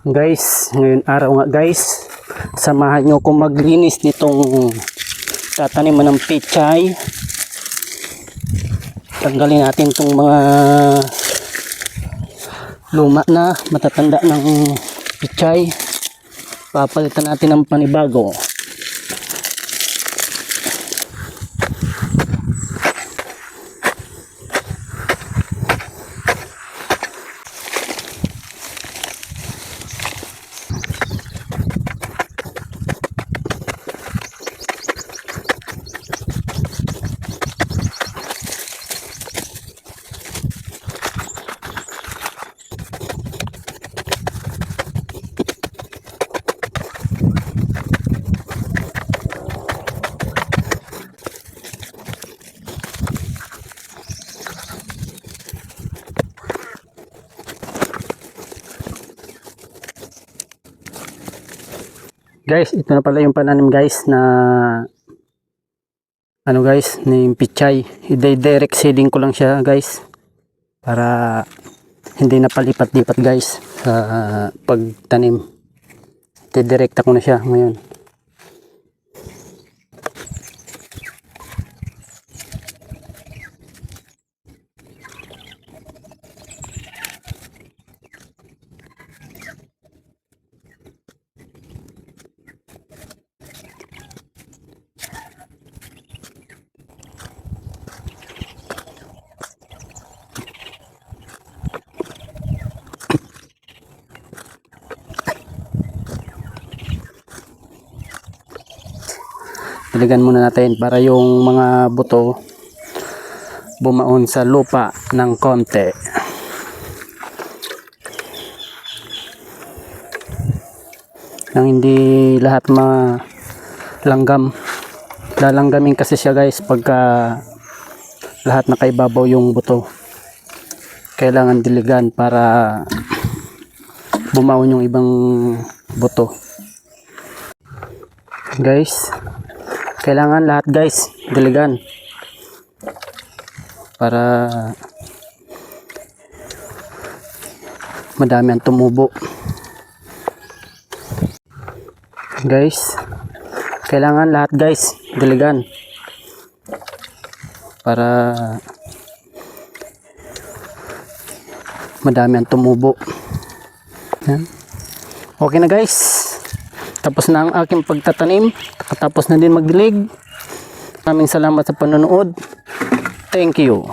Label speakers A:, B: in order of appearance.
A: Guys, ngayon araw nga guys, samahan nyo kung maglinis nitong tataniman ng pechay. Tanggalin natin itong mga luma na matatanda ng pechay. Papalitan natin ng panibago. Guys, ito na pala yung pananim guys na ni pechay. I-direct seeding ko lang siya guys para hindi na palipat-lipat guys sa pagtanim. I-direct ko na siya ngayon. Diligan muna natin para yung mga buto bumaon sa lupa ng konti. Nang hindi lahat malanggam. Lalanggamin kasi siya guys pagka lahat nakaibabaw yung buto. Kailangan diligan para bumaon yung ibang buto. Guys, kailangan lahat guys diligan para madami ang tumubo. Guys, kailangan lahat guys diligan para madami ang tumubo. Yan. Okay na guys, tapos na ang aking pagtatanim. Tapos na din magdilig. Maraming salamat sa panonood. Thank you.